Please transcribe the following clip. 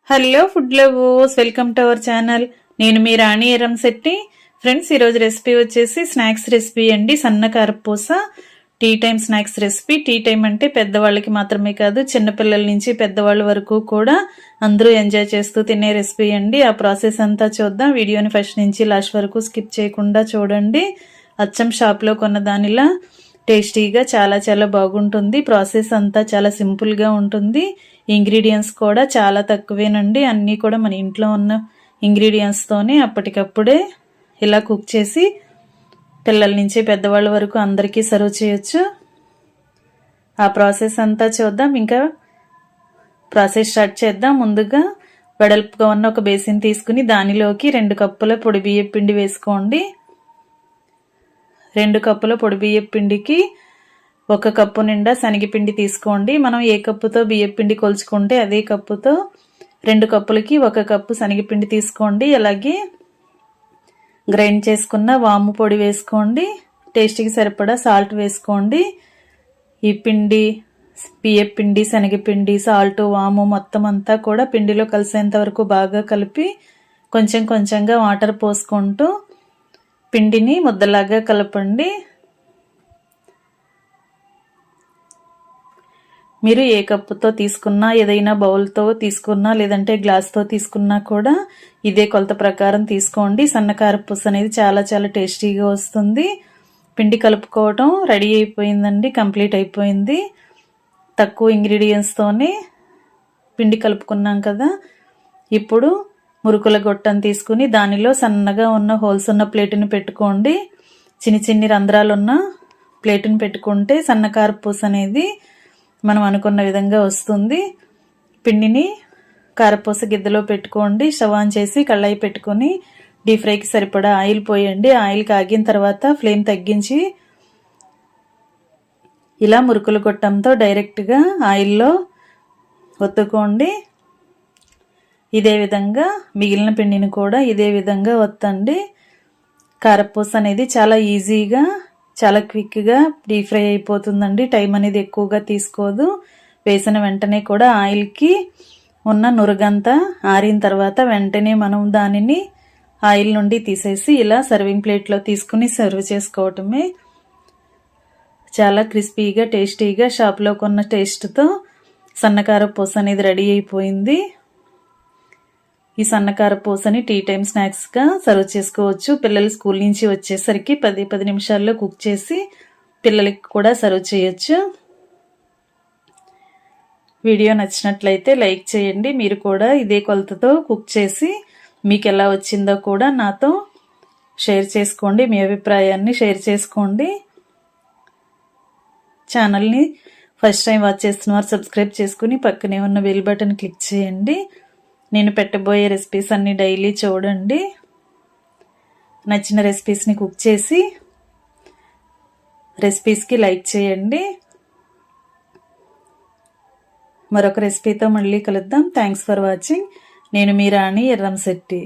Hello food lovers, welcome to our channel. నేను మీ Rani Erramsetti. Friends, ఈరోజు రెసిపీ వచ్చేసి స్నాక్స్ రెసిపీ అండి. సన్న కారపూస tea time snacks recipe. Tea time అంటే పెద్దవాళ్ళకి మాత్రమే కాదు, చిన్నపిల్లల నుంచి పెద్దవాళ్ళ వరకు కూడా అందరూ ఎంజాయ్ చేస్తూ తినే రెసిపీ అండి. ఆ ప్రాసెస్ అంతా చూద్దాం. వీడియోని ఫస్ట్ నుంచి లాస్ట్ వరకు స్కిప్ చేయకుండా చూడండి. అచ్చం షాప్లో కొన్న దానిలా టేస్టీగా చాలా చాలా బాగుంటుంది. ప్రాసెస్ అంతా చాలా సింపుల్గా ఉంటుంది. ఇంగ్రీడియంట్స్ కూడా చాలా తక్కువేనండి. అన్నీ కూడా మన ఇంట్లో ఉన్న ఇంగ్రీడియంట్స్తోనే అప్పటికప్పుడే ఇలా కుక్ చేసి పిల్లల నుంచి పెద్దవాళ్ళ వరకు అందరికీ సర్వ్ చేయొచ్చు. ఆ ప్రాసెస్ అంతా చూద్దాం. ఇంకా ప్రాసెస్ స్టార్ట్ చేద్దాం. ముందుగా వెడల్పుగా ఉన్న ఒక బేసిన్ తీసుకుని దానిలోకి 2 కప్పుల పొడి బియ్యం పిండి వేసుకోండి. 2 కప్పుల పొడి బియ్యం పిండికి 1 కప్పు నిండా శనగపిండి తీసుకోండి. మనం ఏ కప్పుతో బియ్యం పిండి కొలుచుకుంటే అదే కప్పుతో 2 కప్పులకి 1 కప్పు శనగపిండి తీసుకోండి. అలాగే గ్రైండ్ చేసుకున్న వాము పొడి వేసుకోండి. టేస్ట్కి సరిపడా సాల్ట్ వేసుకోండి. ఈ పిండి, బియ్యం పిండి, శనగపిండి, సాల్ట్, వాము మొత్తం అంతా కూడా పిండిలో కలిసేంత వరకు బాగా కలిపి కొంచెం కొంచెంగా వాటర్ పోసుకుంటూ పిండిని ముద్దలాగా కలపండి. మీరు ఏ కప్పుతో తీసుకున్నా, ఏదైనా బౌల్తో తీసుకున్నా, లేదంటే గ్లాస్తో తీసుకున్నా కూడా ఇదే కొలత ప్రకారం తీసుకోండి. సన్నకారపూస అనేది చాలా చాలా టేస్టీగా వస్తుంది. పిండి కలుపుకోవటం రెడీ అయిపోయిందండి, కంప్లీట్ అయిపోయింది. తక్కువ ఇంగ్రీడియంట్స్తోనే పిండి కలుపుకున్నాం కదా. ఇప్పుడు మురుకుల గొట్టం తీసుకుని దానిలో సన్నగా ఉన్న హోల్స్ ఉన్న ప్లేటుని పెట్టుకోండి. చిన్ని చిన్ని రంధ్రాలు ఉన్న ప్లేటుని పెట్టుకుంటే సన్నకారపూస అనేది మనం అనుకున్న విధంగా వస్తుంది. పిండిని కారపూస గిద్దలో పెట్టుకోండి. స్టవ్ ఆన్ చేసి కళాయి పెట్టుకొని డీప్ ఫ్రైకి సరిపడా ఆయిల్ పోయండి. ఆయిల్ కాగిన తర్వాత ఫ్లేమ్ తగ్గించి ఇలా మురుకుల గొట్టంతో డైరెక్ట్గా ఆయిల్లో ఒత్తుకోండి. ఇదే విధంగా మిగిలిన పిండిని కూడా ఇదే విధంగా ఒత్తండి. కారపూస అనేది చాలా ఈజీగా, చాలా క్విక్గా డీప్ ఫ్రై అయిపోతుందండి. టైం అనేది ఎక్కువగా తీసుకోదు. వేసిన వెంటనే కూడా ఆయిల్కి ఉన్న నురగంతా ఆరిన తర్వాత వెంటనే మనం దానిని ఆయిల్ నుండి తీసేసి ఇలా సర్వింగ్ ప్లేట్లో తీసుకుని సర్వ్ చేసుకోవటమే. చాలా క్రిస్పీగా, టేస్టీగా షాప్లో కొన్న టేస్ట్తో సన్నకారపూస అనేది రెడీ అయిపోయింది. ఈ సన్నకారపూసని టీ టైం స్నాక్స్గా సర్వ్ చేసుకోవచ్చు. పిల్లలు స్కూల్ నుంచి వచ్చేసరికి 10 నిమిషాల్లో కుక్ చేసి పిల్లలకి కూడా సర్వ్ చేయొచ్చు. వీడియో నచ్చినట్లయితే లైక్ చేయండి. మీరు కూడా ఇదే కొలతతో కుక్ చేసి మీకు ఎలా వచ్చిందో కూడా నాతో షేర్ చేసుకోండి. మీ అభిప్రాయాన్ని షేర్ చేసుకోండి. ఛానల్ని ఫస్ట్ టైం వాచ్ చేస్తున్నవారు సబ్స్క్రైబ్ చేసుకుని పక్కనే ఉన్న బెల్ బటన్ క్లిక్ చేయండి. నేను పెట్టబోయే రెసిపీస్ అన్ని డైలీ చూడండి. నచ్చిన రెసిపీస్ని కుక్ చేసి రెసిపీస్కి లైక్ చేయండి. మరొక రెసిపీతో మళ్ళీ కలుద్దాం. Thanks for watching. నేను మీ రాణి ఎర్రంశెట్టి.